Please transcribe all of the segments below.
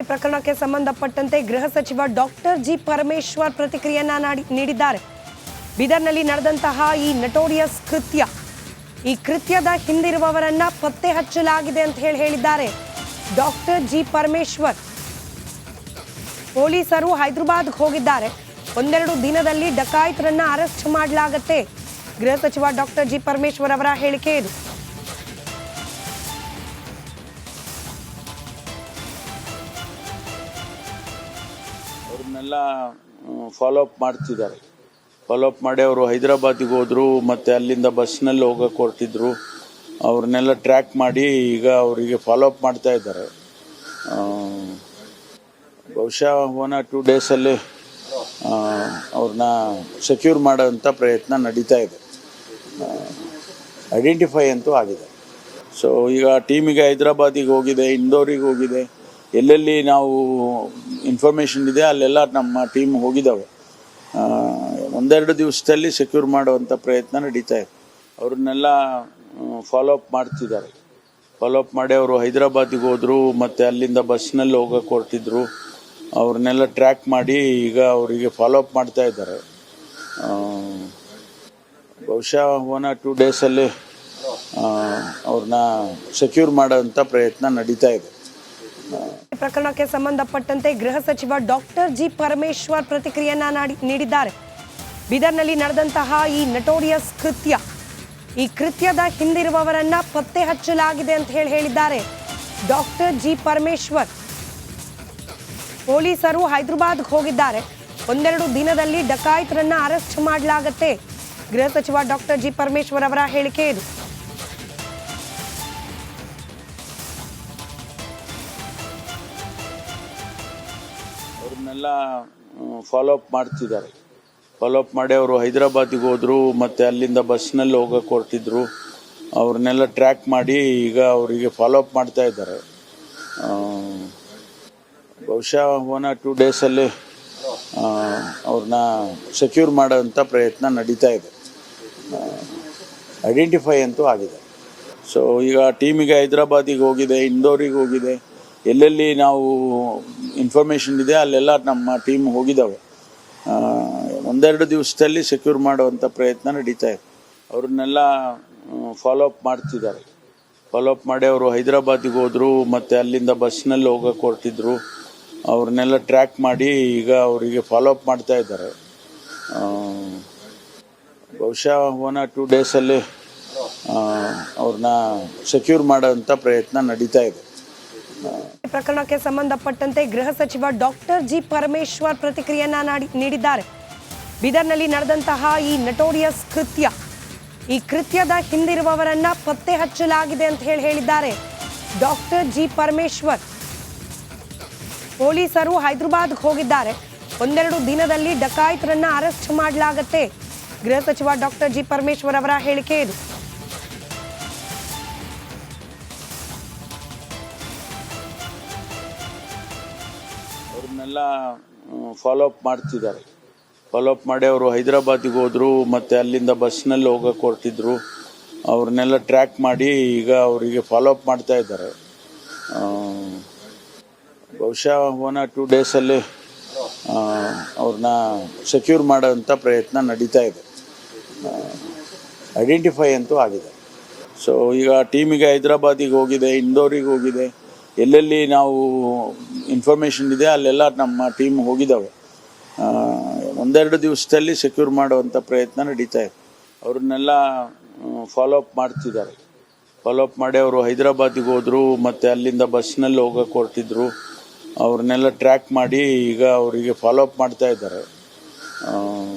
ಪ್ರಕರಣಕ್ಕೆ ಸಂಬಂಧಪಟ್ಟಂತೆ ಗೃಹ ಸಚಿವ ಡಾಕ್ಟರ್ ಜಿ ಪರಮೇಶ್ವರ್ ಪ್ರತಿಕ್ರಿಯೆಯನ್ನ ನೀಡಿದ್ದಾರೆ. ಬೀದರ್ನಲ್ಲಿ ನಡೆದಂತಹ ಈ ನಟೋರಿಯಸ್ ಕೃತ್ಯ, ಈ ಕೃತ್ಯದ ಹಿಂದಿರುವವರನ್ನ ಪತ್ತೆ ಹಚ್ಚಲಾಗಿದೆ ಅಂತ ಹೇಳಿದ್ದಾರೆ ಡಾಕ್ಟರ್ ಜಿ ಪರಮೇಶ್ವರ್. ಪೊಲೀಸರು ಹೈದರಾಬಾದ್ಗೆ ಹೋಗಿದ್ದಾರೆ. ಒಂದೆರಡು ದಿನದಲ್ಲಿ ಡಕಾಯಿತರನ್ನ ಅರೆಸ್ಟ್ ಮಾಡಲಾಗುತ್ತೆ. ಗೃಹ ಸಚಿವ ಡಾಕ್ಟರ್ ಜಿ ಪರಮೇಶ್ವರ್ ಅವರ ಹೇಳಿಕೆ ಇದು. ಅವ್ರನ್ನೆಲ್ಲ ಫಾಲೋ ಅಪ್ ಮಾಡ್ತಿದ್ದಾರೆ. ಫಾಲೋ ಅಪ್ ಮಾಡಿ ಅವರು ಹೈದರಾಬಾದಿಗೆ ಹೋದ್ರು, ಮತ್ತೆ ಅಲ್ಲಿಂದ ಬಸ್ನಲ್ಲಿ ಹೋಗಕ್ಕೆ ಹೊರಟಿದ್ರು. ಅವ್ರನ್ನೆಲ್ಲ ಟ್ರ್ಯಾಕ್ ಮಾಡಿ ಈಗ ಅವರಿಗೆ ಫಾಲೋ ಅಪ್ ಮಾಡ್ತಾ ಇದ್ದಾರೆ. ಬಹುಶಃ 1 or 2 ಡೇಸಲ್ಲಿ ಅವ್ರನ್ನ ಸೆಕ್ಯೂರ್ ಮಾಡೋಂಥ ಪ್ರಯತ್ನ ನಡೀತಾ ಇದೆ. ಐಡೆಂಟಿಫೈ ಅಂತೂ ಆಗಿದೆ. ಸೊ ಈಗ ಟೀಮಿಗೆ ಹೈದರಾಬಾದಿಗೆ ಹೋಗಿದೆ, ಇಂದೋರಿಗೆ ಹೋಗಿದೆ. ಎಲ್ಲೆಲ್ಲಿ ನಾವು ಇನ್ಫಾರ್ಮೇಷನ್ ಇದೆ ಅಲ್ಲೆಲ್ಲ ನಮ್ಮ ಟೀಮ್ ಹೋಗಿದ್ದಾವೆ. ಒಂದೆರಡು ದಿವಸದಲ್ಲಿ ಸೆಕ್ಯೂರ್ ಮಾಡುವಂಥ ಪ್ರಯತ್ನ ನಡೀತಾ ಇದೆ. ಅವ್ರನ್ನೆಲ್ಲ ಫಾಲೋ ಅಪ್ ಮಾಡ್ತಿದ್ದಾರೆ. ಫಾಲೋ ಅಪ್ ಮಾಡಿ ಅವರು ಹೈದರಾಬಾದಿಗೆ ಹೋದ್ರು, ಮತ್ತು ಅಲ್ಲಿಂದ ಬಸ್ನಲ್ಲಿ ಹೋಗಕ್ಕೆ ಹೊರಟಿದ್ರು. ಅವ್ರನ್ನೆಲ್ಲ ಟ್ರ್ಯಾಕ್ ಮಾಡಿ ಈಗ ಅವರಿಗೆ ಫಾಲೋ ಅಪ್ ಮಾಡ್ತಾ ಇದ್ದಾರೆ. ಬಹುಶಃ 1 or 2 ಡೇಸಲ್ಲಿ ಅವ್ರನ್ನ ಸೆಕ್ಯೂರ್ ಮಾಡೋಂಥ ಪ್ರಯತ್ನ ನಡೀತಾ ಇದೆ. ಪ್ರಕರಣಕ್ಕೆ ಸಂಬಂಧಪಟ್ಟಂತೆ ಗೃಹ ಸಚಿವ ಡಾಕ್ಟರ್ ಜಿ ಪರಮೇಶ್ವರ್ ಪ್ರತಿಕ್ರಿಯೆಯನ್ನ ನೀಡಿದ್ದಾರೆ. ಬೀದರ್ನಲ್ಲಿ ನಡೆದಂತಹ ಈ ನಟೋರಿಯಸ್ ಕೃತ್ಯ, ಈ ಕೃತ್ಯದ ಹಿಂದಿರುವವರನ್ನ ಪತ್ತೆ ಹಚ್ಚಲಾಗಿದೆ ಅಂತ ಹೇಳಿದ್ದಾರೆ ಡಾಕ್ಟರ್ ಜಿ ಪರಮೇಶ್ವರ್. ಪೊಲೀಸರು ಹೈದರಾಬಾದ್ಗೆ ಹೋಗಿದ್ದಾರೆ. ಒಂದೆರಡು ದಿನದಲ್ಲಿ ಡಕಾಯಿತರನ್ನ ಅರೆಸ್ಟ್ ಮಾಡಲಾಗುತ್ತೆ. ಗೃಹ ಸಚಿವ ಡಾಕ್ಟರ್ ಜಿ ಪರಮೇಶ್ವರ್ ಅವರ ಹೇಳಿಕೆ ಇದು. ಅವ್ರನ್ನೆಲ್ಲ ಫಾಲೋ ಅಪ್ ಮಾಡ್ತಿದ್ದಾರೆ. ಫಾಲೋ ಅಪ್ ಮಾಡಿ ಅವರು ಹೈದರಾಬಾದಿಗೆ ಹೋದ್ರು, ಮತ್ತು ಅಲ್ಲಿಂದ ಬಸ್ನಲ್ಲಿ ಹೋಗಕ್ಕೆ ಹೊರಟಿದ್ರು. ಅವ್ರನ್ನೆಲ್ಲ ಟ್ರ್ಯಾಕ್ ಮಾಡಿ ಈಗ ಅವರಿಗೆ ಫಾಲೋ ಅಪ್ ಮಾಡ್ತಾ ಇದ್ದಾರೆ. ಬಹುಶಃ 1 or 2 ಡೇಸಲ್ಲಿ ಅವ್ರನ್ನ ಸೆಕ್ಯೂರ್ ಮಾಡೋಂಥ ಪ್ರಯತ್ನ ನಡೀತಾ ಇದೆ. ಐಡೆಂಟಿಫೈ ಅಂತೂ ಆಗಿದೆ. ಸೊ ಈಗ ಟೀಮಿಗೆ ಹೈದರಾಬಾದಿಗೆ ಹೋಗಿದೆ, ಇಂದೋರಿಗೆ ಹೋಗಿದೆ. ಎಲ್ಲೆಲ್ಲಿ ನಾವು ಇನ್ಫಾರ್ಮೇಷನ್ ಇದೆ ಅಲ್ಲೆಲ್ಲ ನಮ್ಮ ಟೀಮ್ ಹೋಗಿದ್ದಾವೆ. ಒಂದೆರಡು ದಿವಸದಲ್ಲಿ ಸೆಕ್ಯೂರ್ ಮಾಡುವಂಥ ಪ್ರಯತ್ನ ನಡೀತಾ ಇದೆ. ಅವ್ರನ್ನೆಲ್ಲ ಫಾಲೋ ಅಪ್ ಮಾಡ್ತಿದ್ದಾರೆ. ಫಾಲೋ ಅಪ್ ಮಾಡಿ ಅವರು ಹೈದರಾಬಾದಿಗೆ ಹೋದ್ರು, ಮತ್ತು ಅಲ್ಲಿಂದ ಬಸ್ನಲ್ಲಿ ಹೋಗಕ್ಕೆ ಹೊರಟಿದ್ರು. ಅವ್ರನ್ನೆಲ್ಲ ಟ್ರ್ಯಾಕ್ ಮಾಡಿ ಈಗ ಅವರಿಗೆ ಫಾಲೋ ಅಪ್ ಮಾಡ್ತಾ ಇದ್ದಾರೆ. ಬಹುಶಃ 1 or 2 ಡೇಸಲ್ಲಿ ಅವ್ರನ್ನ ಸೆಕ್ಯೂರ್ ಮಾಡೋಂಥ ಪ್ರಯತ್ನ ನಡೀತಾ ಇದೆ. ಪ್ರಕರಣಕ್ಕೆ ಸಂಬಂಧಪಟ್ಟಂತೆ ಗೃಹ ಸಚಿವ ಡಾಕ್ಟರ್ ಜಿ ಪರಮೇಶ್ವರ್ ಪ್ರತಿಕ್ರಿಯೆಯನ್ನ ನೀಡಿದ್ದಾರೆ. ಬೀದರ್ನಲ್ಲಿ ನಡೆದಂತಹ ಈ ನಟೋರಿಯಸ್ ಕೃತ್ಯ, ಈ ಕೃತ್ಯದ ಹಿಂದಿರುವವರನ್ನ ಪತ್ತೆ ಹಚ್ಚಲಾಗಿದೆ ಅಂತ ಹೇಳಿದ್ದಾರೆ ಡಾಕ್ಟರ್ ಜಿ ಪರಮೇಶ್ವರ್. ಪೊಲೀಸರು ಹೈದರಾಬಾದ್ಗೆ ಹೋಗಿದ್ದಾರೆ. ಒಂದೆರಡು ದಿನದಲ್ಲಿ ಡಕಾಯಿತರನ್ನ ಅರೆಸ್ಟ್ ಮಾಡಲಾಗುತ್ತೆ. ಗೃಹ ಸಚಿವ ಡಾಕ್ಟರ್ ಜಿ ಪರಮೇಶ್ವರ್ ಅವರ ಹೇಳಿಕೆ ಇದು. ಅವ್ರನ್ನೆಲ್ಲ ಫಾಲೋ ಅಪ್ ಮಾಡ್ತಿದ್ದಾರೆ. ಫಾಲೋ ಅಪ್ ಮಾಡಿ ಅವರು ಹೈದರಾಬಾದಿಗೆ ಹೋದ್ರು, ಮತ್ತು ಅಲ್ಲಿಂದ ಬಸ್ನಲ್ಲಿ ಹೋಗಕ್ಕೆ ಹೊರಟಿದ್ರು. ಅವ್ರನ್ನೆಲ್ಲ ಟ್ರ್ಯಾಕ್ ಮಾಡಿ ಈಗ ಅವರಿಗೆ ಫಾಲೋ ಅಪ್ ಮಾಡ್ತಾ ಇದ್ದಾರೆ. ಬಹುಶಃ 1 or 2 ಡೇಸಲ್ಲಿ ಅವ್ರನ್ನ ಸೆಕ್ಯೂರ್ ಮಾಡೋಂಥ ಪ್ರಯತ್ನ ನಡೀತಾ ಇದೆ. ಐಡೆಂಟಿಫೈ ಅಂತೂ ಆಗಿದೆ. ಸೊ ಈಗ ಟೀಮಿಗೆ ಹೈದರಾಬಾದಿಗೆ ಹೋಗಿದೆ, ಇಂದೋರಿಗೆ ಹೋಗಿದೆ. ಎಲ್ಲೆಲ್ಲಿ ನಾವು ಇನ್ಫಾರ್ಮೇಷನ್ ಇದೆ ಅಲ್ಲೆಲ್ಲ ನಮ್ಮ ಟೀಮ್ ಹೋಗಿದ್ದಾವೆ. ಒಂದೆರಡು ದಿವಸದಲ್ಲಿ ಸೆಕ್ಯೂರ್ ಮಾಡುವಂಥ ಪ್ರಯತ್ನ ನಡೀತಾ ಇದೆ. ಅವ್ರನ್ನೆಲ್ಲ ಫಾಲೋ ಅಪ್ ಮಾಡ್ತಿದ್ದಾರೆ. ಫಾಲೋ ಅಪ್ ಮಾಡಿ ಅವರು ಹೈದರಾಬಾದಿಗೆ ಹೋದ್ರು, ಮತ್ತು ಅಲ್ಲಿಂದ ಬಸ್ನಲ್ಲಿ ಹೋಗಕ್ಕೆ ಹೊರಟಿದ್ರು. ಅವ್ರನ್ನೆಲ್ಲ ಟ್ರ್ಯಾಕ್ ಮಾಡಿ ಈಗ ಅವರಿಗೆ ಫಾಲೋ ಅಪ್ ಮಾಡ್ತಾ ಇದ್ದಾರೆ.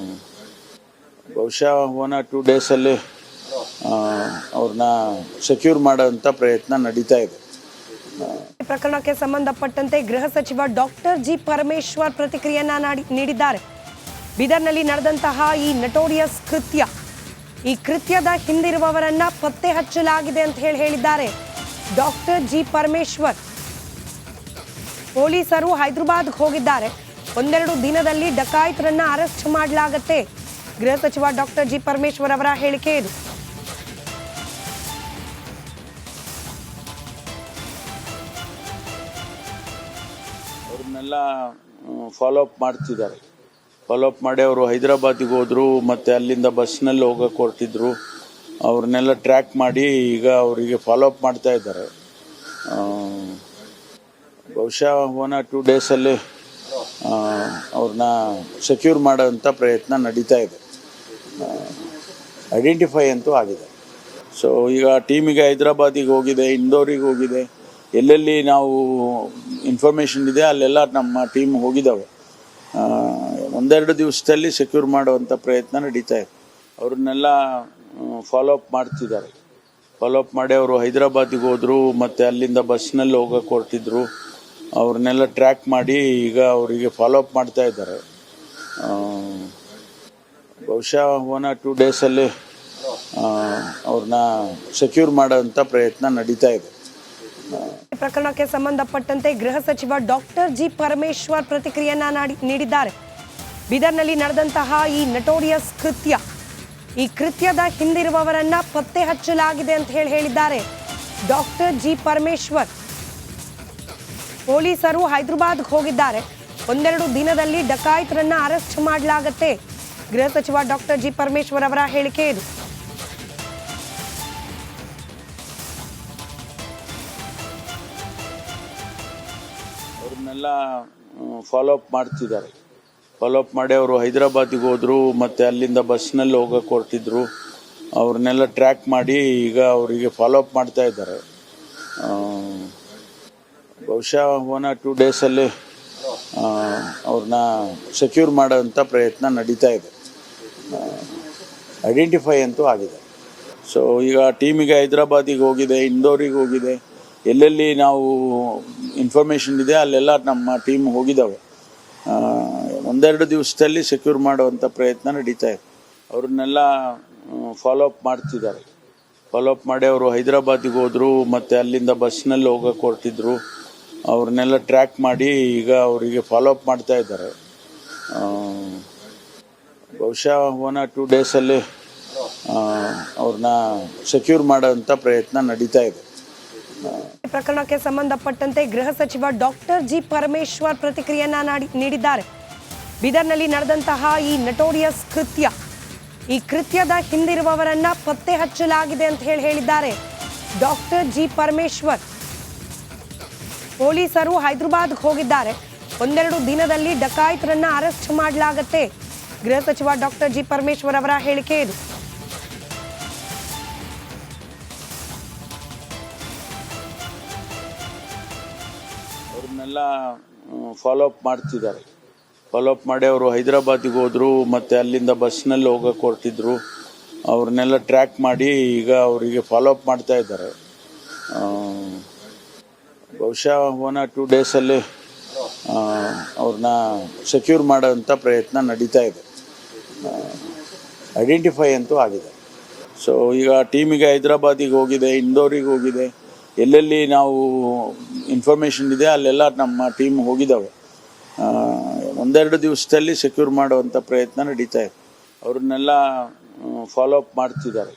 ಬಹುಶಃ 1 or 2 ಡೇಸಲ್ಲಿ ಅವ್ರನ್ನ ಸೆಕ್ಯೂರ್ ಮಾಡೋಂಥ ಪ್ರಯತ್ನ ನಡೀತಾ ಇದೆ. ಪ್ರಕರಣಕ್ಕೆ ಸಂಬಂಧಪಟ್ಟಂತೆ ಗೃಹ ಸಚಿವ ಡಾಕ್ಟರ್ ಜಿ ಪರಮೇಶ್ವರ್ ಪ್ರತಿಕ್ರಿಯೆಯನ್ನ ನೀಡಿದ್ದಾರೆ. ಬೀದರ್ನಲ್ಲಿ ನಡೆದಂತಹ ಈ ನಟೋರಿಯಸ್ ಕೃತ್ಯ, ಈ ಕೃತ್ಯದ ಹಿಂದಿರುವವರನ್ನ ಪತ್ತೆ ಹಚ್ಚಲಾಗಿದೆ ಅಂತ ಹೇಳಿದ್ದಾರೆ ಡಾಕ್ಟರ್ ಜಿ ಪರಮೇಶ್ವರ್. ಪೊಲೀಸರು ಹೈದರಾಬಾದ್ಗೆ ಹೋಗಿದ್ದಾರೆ. ಒಂದೆರಡು ದಿನದಲ್ಲಿ ಡಕಾಯಿತರನ್ನ ಅರೆಸ್ಟ್ ಮಾಡಲಾಗುತ್ತೆ. ಗೃಹ ಸಚಿವ ಡಾಕ್ಟರ್ ಜಿ ಪರಮೇಶ್ವರ್ ಅವರ ಹೇಳಿಕೆ ಇದು. ಅವ್ರನ್ನೆಲ್ಲ ಫಾಲೋ ಅಪ್ ಮಾಡ್ತಿದ್ದಾರೆ. ಫಾಲೋ ಅಪ್ ಮಾಡಿ ಅವರು ಹೈದರಾಬಾದಿಗೆ ಹೋದರು, ಮತ್ತು ಅಲ್ಲಿಂದ ಬಸ್ನಲ್ಲಿ ಹೋಗೋಕೆ ಹೊರಟಿದ್ರು. ಅವ್ರನ್ನೆಲ್ಲ ಟ್ರ್ಯಾಕ್ ಮಾಡಿ ಈಗ ಅವರಿಗೆ ಫಾಲೋ ಅಪ್ ಮಾಡ್ತಾ ಇದ್ದಾರೆ. ಬಹುಶಃ 1 or 2 ಡೇಸಲ್ಲಿ ಅವ್ರನ್ನ ಸೆಕ್ಯೂರ್ ಮಾಡೋಂಥ ಪ್ರಯತ್ನ ನಡೀತಾ ಇದೆ. ಐಡೆಂಟಿಫೈ ಅಂತೂ ಆಗಿದೆ. ಸೊ ಈಗ ಟೀಮಿಗೆ ಹೈದರಾಬಾದಿಗೆ ಹೋಗಿದೆ, ಇಂದೋರಿಗೆ ಹೋಗಿದೆ, ಎಲ್ಲೆಲ್ಲಿ ನಾವು ಇನ್ಫಾರ್ಮೇಷನ್ ಇದೆ ಅಲ್ಲೆಲ್ಲ ನಮ್ಮ ಟೀಮ್ ಹೋಗಿದ್ದಾವೆ. 1-2 ದಿವಸದಲ್ಲಿ ಸೆಕ್ಯೂರ್ ಮಾಡುವಂಥ ಪ್ರಯತ್ನ ನಡೀತಾ ಇದೆ. ಅವ್ರನ್ನೆಲ್ಲ ಫಾಲೋ ಅಪ್ ಮಾಡ್ತಿದ್ದಾರೆ. ಫಾಲೋ ಅಪ್ ಮಾಡಿ ಅವರು ಹೈದರಾಬಾದಿಗೆ ಹೋದರು, ಮತ್ತು ಅಲ್ಲಿಂದ ಬಸ್ನಲ್ಲಿ ಹೋಗೋಕೆ ಹೊರಟಿದ್ರು. ಅವ್ರನ್ನೆಲ್ಲ ಟ್ರ್ಯಾಕ್ ಮಾಡಿ ಈಗ ಅವರಿಗೆ ಫಾಲೋ ಅಪ್ ಮಾಡ್ತಾ ಇದ್ದಾರೆ. ಬಹುಶಃ 1 or 2 ಡೇಸಲ್ಲಿ ಅವ್ರನ್ನ ಸೆಕ್ಯೂರ್ ಮಾಡೋಂಥ ಪ್ರಯತ್ನ ನಡೀತಾ ಇದೆ. ಪ್ರಕರಣಕ್ಕೆ ಸಂಬಂಧಪಟ್ಟಂತೆ ಗೃಹ ಸಚಿವ ಡಾಕ್ಟರ್ ಜಿ ಪರಮೇಶ್ವರ್ ಪ್ರತಿಕ್ರಿಯೆಯನ್ನ ನೀಡಿದ್ದಾರೆ. ಬೀದರ್ನಲ್ಲಿ ನಡೆದಂತಹ ಈ ನಟೋರಿಯಸ್ ಕೃತ್ಯ, ಈ ಕೃತ್ಯದ ಹಿಂದಿರುವವರನ್ನ ಪತ್ತೆ ಹಚ್ಚಲಾಗಿದೆ ಅಂತ ಹೇಳಿದ್ದಾರೆ ಡಾಕ್ಟರ್ ಜಿ ಪರಮೇಶ್ವರ್. ಪೊಲೀಸರು ಹೈದರಾಬಾದ್ಗೆ ಹೋಗಿದ್ದಾರೆ. 1-2 ದಿನದಲ್ಲಿ ಡಕಾಯಿತರನ್ನ ಅರೆಸ್ಟ್ ಮಾಡಲಾಗುತ್ತೆ. ಗೃಹ ಸಚಿವ ಡಾಕ್ಟರ್ ಜಿ ಪರಮೇಶ್ವರ್ ಅವರ ಹೇಳಿಕೆ ಇದು. ಅವ್ರನ್ನೆಲ್ಲ ಫಾಲೋ ಅಪ್ ಮಾಡ್ತಿದ್ದಾರೆ. ಫಾಲೋ ಅಪ್ ಮಾಡಿ ಅವರು ಹೈದರಾಬಾದಿಗೆ ಹೋದರು, ಮತ್ತು ಅಲ್ಲಿಂದ ಬಸ್ನಲ್ಲಿ ಹೋಗೋಕೆ ಹೊರಟಿದ್ರು. ಅವ್ರನ್ನೆಲ್ಲ ಟ್ರ್ಯಾಕ್ ಮಾಡಿ ಈಗ ಅವರಿಗೆ ಫಾಲೋ ಅಪ್ ಮಾಡ್ತಾ ಇದ್ದಾರೆ. ಬಹುಶಃ 1 or 2 ಡೇಸಲ್ಲಿ ಅವ್ರನ್ನ ಸೆಕ್ಯೂರ್ ಮಾಡೋಂಥ ಪ್ರಯತ್ನ ನಡೀತಾ ಇದೆ. ಐಡೆಂಟಿಫೈ ಅಂತೂ ಆಗಿದೆ. ಸೊ ಈಗ ಟೀಮಿಗೆ ಹೈದರಾಬಾದಿಗೆ ಹೋಗಿದೆ, ಇಂದೋರಿಗೆ ಹೋಗಿದೆ, ಎಲ್ಲೆಲ್ಲಿ ನಾವು ಇನ್ಫಾರ್ಮೇಷನ್ ಇದೆ ಅಲ್ಲೆಲ್ಲ ನಮ್ಮ ಟೀಮ್ ಹೋಗಿದ್ದಾವೆ. 1-2 ದಿವಸದಲ್ಲಿ ಸೆಕ್ಯೂರ್ ಮಾಡುವಂಥ ಪ್ರಯತ್ನ ನಡೀತಾ ಇದೆ. ಅವ್ರನ್ನೆಲ್ಲ ಫಾಲೋ ಅಪ್ ಮಾಡ್ತಿದ್ದಾರೆ. ಫಾಲೋ ಅಪ್ ಮಾಡಿ ಅವರು ಹೈದರಾಬಾದಿಗೆ ಹೋದರು, ಮತ್ತು ಅಲ್ಲಿಂದ ಬಸ್ನಲ್ಲಿ ಹೋಗೋಕೆ ಹೊರಟಿದ್ರು. ಅವ್ರನ್ನೆಲ್ಲ ಟ್ರ್ಯಾಕ್ ಮಾಡಿ ಈಗ ಅವರಿಗೆ ಫಾಲೋ ಅಪ್ ಮಾಡ್ತಾ ಇದ್ದಾರೆ. ಬಹುಶಃ 1 or 2 ಡೇಸಲ್ಲಿ ಅವ್ರನ್ನ ಸೆಕ್ಯೂರ್ ಮಾಡೋಂಥ ಪ್ರಯತ್ನ ನಡೀತಾ ಇದೆ. ಪ್ರಕರಣಕ್ಕೆ ಸಂಬಂಧಪಟ್ಟಂತೆ ಗೃಹ ಸಚಿವ ಡಾಕ್ಟರ್ ಜಿ ಪರಮೇಶ್ವರ್ ಪ್ರತಿಕ್ರಿಯೆಯನ್ನ ನೀಡಿದ್ದಾರೆ. ಬೀದರ್ನಲ್ಲಿ ನಡೆದಂತಹ ಈ ನಟೋರಿಯಸ್ ಕೃತ್ಯ, ಈ ಕೃತ್ಯದ ಹಿಂದಿರುವವರನ್ನ ಪತ್ತೆ ಹಚ್ಚಲಾಗಿದೆ ಅಂತ ಹೇಳಿದ್ದಾರೆ ಡಾಕ್ಟರ್ ಜಿ ಪರಮೇಶ್ವರ್. ಪೊಲೀಸರು ಹೈದರಾಬಾದ್ಗೆ ಹೋಗಿದ್ದಾರೆ. 1-2 ದಿನದಲ್ಲಿ ಡಕಾಯಿತರನ್ನ ಅರೆಸ್ಟ್ ಮಾಡಲಾಗುತ್ತೆ. ಗೃಹ ಸಚಿವ ಡಾಕ್ಟರ್ ಜಿ ಪರಮೇಶ್ವರ್ ಅವರ ಹೇಳಿಕೆ ಇದು. ಅವ್ರನ್ನೆಲ್ಲ ಫಾಲೋ ಅಪ್ ಮಾಡ್ತಿದ್ದಾರೆ. ಫಾಲೋ ಅಪ್ ಮಾಡಿ ಅವರು ಹೈದರಾಬಾದಿಗೆ ಹೋದರು, ಮತ್ತು ಅಲ್ಲಿಂದ ಬಸ್ನಲ್ಲಿ ಹೋಗೋಕೆ ಹೊರಟಿದ್ರು. ಅವ್ರನ್ನೆಲ್ಲ ಟ್ರ್ಯಾಕ್ ಮಾಡಿ ಈಗ ಅವರಿಗೆ ಫಾಲೋ ಅಪ್ ಮಾಡ್ತಾ ಇದ್ದಾರೆ. ಬಹುಶಃ 1 or 2 ಡೇಸಲ್ಲಿ ಅವ್ರನ್ನ ಸೆಕ್ಯೂರ್ ಮಾಡೋಂಥ ಪ್ರಯತ್ನ ನಡೀತಾ ಇದೆ. ಐಡೆಂಟಿಫೈ ಅಂತೂ ಆಗಿದೆ. ಸೊ ಈಗ ಟೀಮಿಗೆ ಹೈದರಾಬಾದಿಗೆ ಹೋಗಿದೆ, ಇಂದೋರಿಗೆ ಹೋಗಿದೆ, ಎಲ್ಲೆಲ್ಲಿ ನಾವು ಇನ್ಫಾರ್ಮೇಷನ್ ಇದೆ ಅಲ್ಲೆಲ್ಲ ನಮ್ಮ ಟೀಮ್ ಹೋಗಿದ್ದಾವೆ. 1-2 ದಿವಸದಲ್ಲಿ ಸೆಕ್ಯೂರ್ ಮಾಡುವಂಥ ಪ್ರಯತ್ನ ನಡೀತಾ ಇದೆ. ಅವ್ರನ್ನೆಲ್ಲ ಫಾಲೋ ಅಪ್ ಮಾಡ್ತಿದ್ದಾರೆ.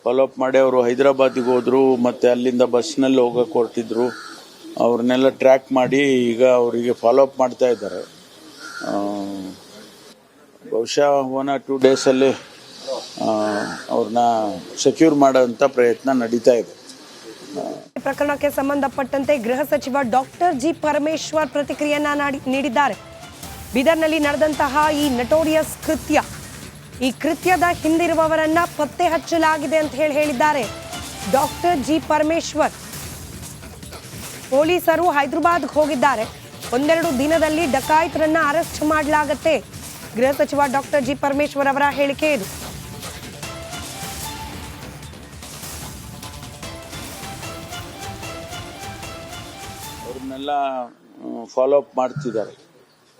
ಫಾಲೋ ಅಪ್ ಮಾಡಿ ಅವರು ಹೈದರಾಬಾದಿಗೆ ಹೋದರು, ಮತ್ತು ಅಲ್ಲಿಂದ ಬಸ್ನಲ್ಲಿ ಹೋಗೋಕೆ ಹೊರಟಿದ್ರು. ಅವ್ರನ್ನೆಲ್ಲ ಟ್ರ್ಯಾಕ್ ಮಾಡಿ ಈಗ ಅವರಿಗೆ ಫಾಲೋ ಅಪ್ ಮಾಡ್ತಾ ಇದ್ದಾರೆ. ಬಹುಶಃ 1 or 2 ಡೇಸಲ್ಲಿ ಅವ್ರನ್ನ ಸೆಕ್ಯೂರ್ ಮಾಡೋಂಥ ಪ್ರಯತ್ನ ನಡೀತಾ ಇದೆ. ಪ್ರಕರಣಕ್ಕೆ ಸಂಬಂಧಪಟ್ಟಂತೆ ಗೃಹ ಸಚಿವ ಡಾಕ್ಟರ್ ಜಿ ಪರಮೇಶ್ವರ್ ಪ್ರತಿಕ್ರಿಯೆಯನ್ನ ನೀಡಿದ್ದಾರೆ. ಬೀದರ್ನಲ್ಲಿ ನಡೆದಂತಹ ಈ ನಟೋರಿಯಸ್ ಕೃತ್ಯ, ಈ ಕೃತ್ಯದ ಹಿಂದಿರುವವರನ್ನ ಪತ್ತೆ ಹಚ್ಚಲಾಗಿದೆ ಅಂತ ಹೇಳಿದ್ದಾರೆ ಡಾಕ್ಟರ್ ಜಿ ಪರಮೇಶ್ವರ್. ಪೊಲೀಸರು ಹೈದರಾಬಾದ್ಗೆ ಹೋಗಿದ್ದಾರೆ. 1-2 ದಿನದಲ್ಲಿ ಡಕಾಯಿತರನ್ನ ಅರೆಸ್ಟ್ ಮಾಡಲಾಗುತ್ತೆ. ಗೃಹ ಸಚಿವ ಡಾಕ್ಟರ್ ಜಿ ಪರಮೇಶ್ವರ್ ಅವರ ಹೇಳಿಕೆ ಇದು. ಅವ್ರನ್ನೆಲ್ಲ ಫಾಲೋ ಅಪ್ ಮಾಡ್ತಿದ್ದಾರೆ.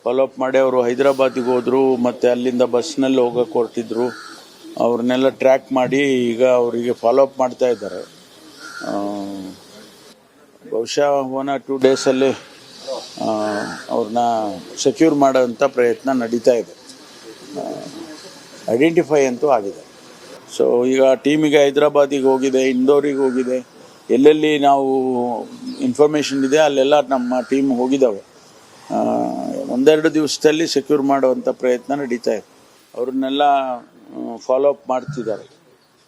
ಫಾಲೋ ಅಪ್ ಮಾಡಿ ಅವರು ಹೈದರಾಬಾದಿಗೆ ಹೋದರು, ಮತ್ತು ಅಲ್ಲಿಂದ ಬಸ್ನಲ್ಲಿ ಹೋಗೋಕೆ ಹೊರಟಿದ್ರು. ಅವ್ರನ್ನೆಲ್ಲ ಟ್ರ್ಯಾಕ್ ಮಾಡಿ ಈಗ ಅವರಿಗೆ ಫಾಲೋ ಅಪ್ ಮಾಡ್ತಾ ಇದ್ದಾರೆ. ಬಹುಶಃ 1 or 2 ಡೇಸಲ್ಲಿ ಅವ್ರನ್ನ ಸೆಕ್ಯೂರ್ ಮಾಡೋಂಥ ಪ್ರಯತ್ನ ನಡೀತಾ ಇದೆ. ಐಡೆಂಟಿಫೈ ಅಂತೂ ಆಗಿದೆ. ಸೊ ಈಗ ಟೀಮಿಗೆ ಹೈದರಾಬಾದಿಗೆ ಹೋಗಿದೆ, ಇಂದೋರಿಗೆ ಹೋಗಿದೆ, ಎಲ್ಲೆಲ್ಲಿ ನಾವು ಇನ್ಫಾರ್ಮೇಷನ್ ಇದೆ ಅಲ್ಲೆಲ್ಲ ನಮ್ಮ ಟೀಮ್ ಹೋಗಿದ್ದಾವೆ. ಒಂದೆರಡು ದಿವಸದಲ್ಲಿ ಸೆಕ್ಯೂರ್ ಮಾಡುವಂಥ ಪ್ರಯತ್ನ ನಡೀತಾ ಇದೆ. ಅವ್ರನ್ನೆಲ್ಲ ಫಾಲೋಅಪ್ ಮಾಡ್ತಿದ್ದಾರೆ.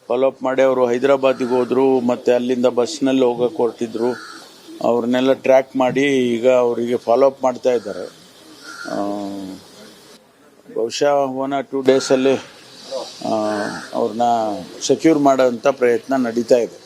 ಫಾಲೋಅಪ್ ಮಾಡಿ ಅವರು ಹೈದರಾಬಾದಿಗೆ ಹೋದರು, ಮತ್ತು ಅಲ್ಲಿಂದ ಬಸ್ನಲ್ಲಿ ಹೋಗೋಕೆ ಹೊರಟಿದ್ರು. ಅವ್ರನ್ನೆಲ್ಲ ಟ್ರ್ಯಾಕ್ ಮಾಡಿ ಈಗ ಅವರಿಗೆ ಫಾಲೋಅಪ್ ಮಾಡ್ತಾ ಇದ್ದಾರೆ. ಬಹುಶಃ 1 or 2 ಡೇಸಲ್ಲಿ ಅವ್ರನ್ನ ಸೆಕ್ಯೂರ್ ಮಾಡೋಂಥ ಪ್ರಯತ್ನ ನಡೀತಾ ಇದೆ.